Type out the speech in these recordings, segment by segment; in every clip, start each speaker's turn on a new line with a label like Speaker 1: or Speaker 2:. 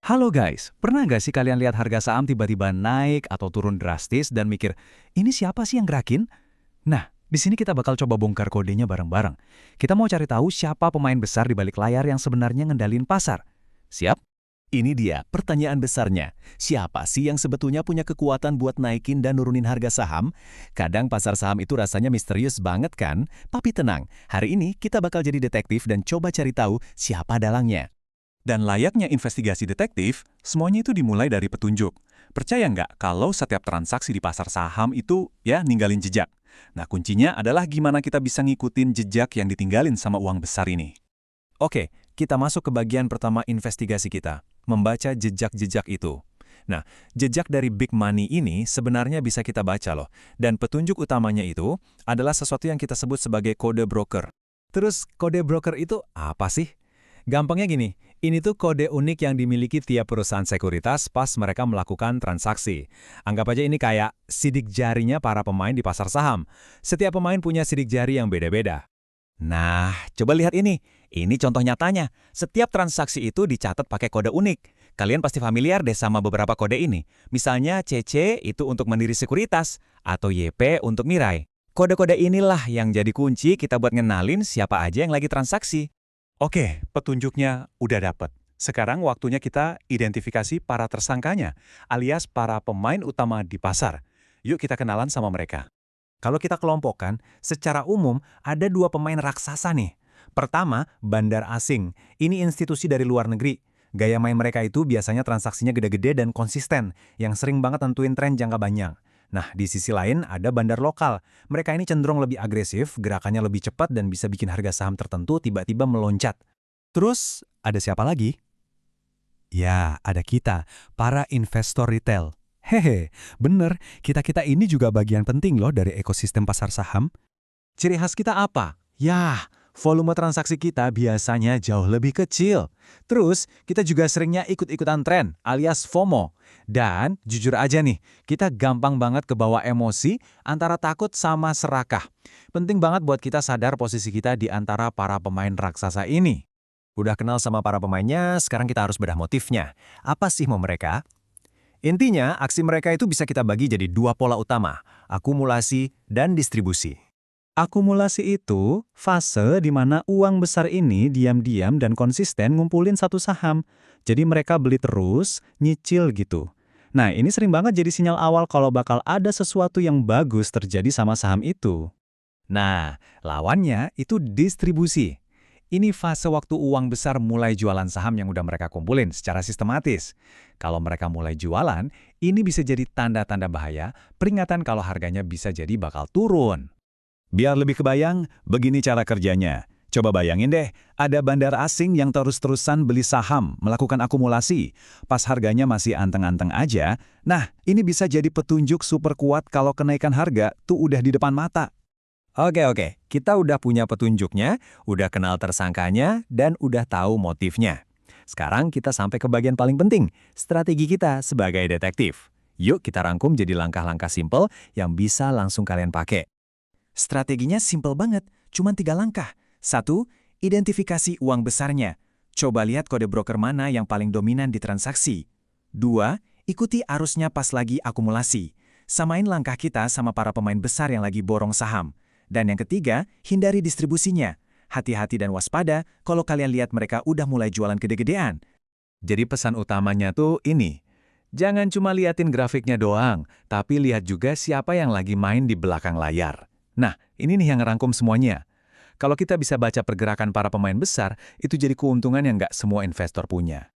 Speaker 1: Halo guys, pernah nggak sih kalian lihat harga saham tiba-tiba naik atau turun drastis dan mikir, ini siapa sih yang gerakin? Nah, di sini kita bakal coba bongkar kodenya bareng-bareng. Kita mau cari tahu siapa pemain besar di balik layar yang sebenarnya ngendalin pasar. Siap?
Speaker 2: Ini dia pertanyaan besarnya. Siapa sih yang sebetulnya punya kekuatan buat naikin dan nurunin harga saham? Kadang pasar saham itu rasanya misterius banget kan? Tapi tenang, hari ini kita bakal jadi detektif dan coba cari tahu siapa dalangnya.
Speaker 3: Dan layaknya investigasi detektif, semuanya itu dimulai dari petunjuk. Percaya nggak kalau setiap transaksi di pasar saham itu ya ninggalin jejak? Nah kuncinya adalah gimana kita bisa ngikutin jejak yang ditinggalin sama uang besar ini.
Speaker 1: Oke, kita masuk ke bagian pertama investigasi kita, membaca jejak-jejak itu. Nah, jejak dari big money ini sebenarnya bisa kita baca loh, dan petunjuk utamanya itu adalah sesuatu yang kita sebut sebagai kode broker. Terus, kode broker itu apa sih? Gampangnya gini, ini tuh kode unik yang dimiliki tiap perusahaan sekuritas pas mereka melakukan transaksi. Anggap aja ini kayak sidik jarinya para pemain di pasar saham. Setiap pemain punya sidik jari yang beda-beda.
Speaker 2: Nah, coba lihat ini. Ini contoh nyatanya. Setiap transaksi itu dicatat pakai kode unik. Kalian pasti familiar deh sama beberapa kode ini. Misalnya CC itu untuk Mandiri Sekuritas, atau YP untuk Mirai. Kode-kode inilah yang jadi kunci kita buat ngenalin siapa aja yang lagi transaksi.
Speaker 3: Oke, petunjuknya udah dapet. Sekarang waktunya kita identifikasi para tersangkanya, alias para pemain utama di pasar. Yuk kita kenalan sama mereka.
Speaker 1: Kalau kita kelompokkan, secara umum ada dua pemain raksasa nih. Pertama, bandar asing. Ini institusi dari luar negeri. Gaya main mereka itu biasanya transaksinya gede-gede dan konsisten, yang sering banget tentuin tren jangka panjang. Nah, di sisi lain ada bandar lokal. Mereka ini cenderung lebih agresif, gerakannya lebih cepat dan bisa bikin harga saham tertentu tiba-tiba meloncat. Terus, ada siapa lagi? Ya, ada kita, para investor retail. Hehe, bener, kita-kita ini juga bagian penting loh dari ekosistem pasar saham. Ciri khas kita apa? Ya, volume transaksi kita biasanya jauh lebih kecil. Terus, kita juga seringnya ikut-ikutan tren, alias FOMO. Dan, jujur aja nih, kita gampang banget kebawa emosi antara takut sama serakah. Penting banget buat kita sadar posisi kita di antara para pemain raksasa ini. Udah kenal sama para pemainnya, sekarang kita harus bedah motifnya. Apa sih mau mereka? Intinya, aksi mereka itu bisa kita bagi jadi dua pola utama, akumulasi dan distribusi. Akumulasi itu fase di mana uang besar ini diam-diam dan konsisten ngumpulin satu saham. Jadi mereka beli terus, nyicil gitu. Nah, ini sering banget jadi sinyal awal kalau bakal ada sesuatu yang bagus terjadi sama saham itu. Nah, lawannya itu distribusi. Ini fase waktu uang besar mulai jualan saham yang udah mereka kumpulin secara sistematis. Kalau mereka mulai jualan, ini bisa jadi tanda-tanda bahaya, peringatan kalau harganya bisa jadi bakal turun. Biar lebih kebayang, begini cara kerjanya. Coba bayangin deh, ada bandar asing yang terus-terusan beli saham, melakukan akumulasi. Pas harganya masih anteng-anteng aja, nah ini bisa jadi petunjuk super kuat kalau kenaikan harga tuh udah di depan mata. Oke, kita udah punya petunjuknya, udah kenal tersangkanya, dan udah tahu motifnya. Sekarang kita sampai ke bagian paling penting, strategi kita sebagai detektif. Yuk kita rangkum jadi langkah-langkah simpel yang bisa langsung kalian pakai. Strateginya simpel banget, cuma 3 langkah. 1. Identifikasi uang besarnya. Coba lihat kode broker mana yang paling dominan di transaksi. 2. Ikuti arusnya pas lagi akumulasi. Samain langkah kita sama para pemain besar yang lagi borong saham. Dan yang ketiga, hindari distribusinya. Hati-hati dan waspada kalau kalian lihat mereka udah mulai jualan gede-gedean. Jadi pesan utamanya tuh ini. Jangan cuma liatin grafiknya doang, tapi lihat juga siapa yang lagi main di belakang layar. Nah, ini nih yang ngerangkum semuanya. Kalau kita bisa baca pergerakan para pemain besar, itu jadi keuntungan yang nggak semua investor punya.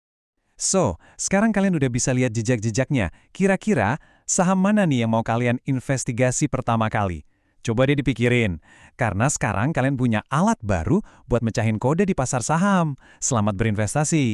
Speaker 1: So, sekarang kalian udah bisa lihat jejak-jejaknya. Kira-kira saham mana nih yang mau kalian investigasi pertama kali? Coba deh dipikirin. Karena sekarang kalian punya alat baru buat mecahin kode di pasar saham. Selamat berinvestasi!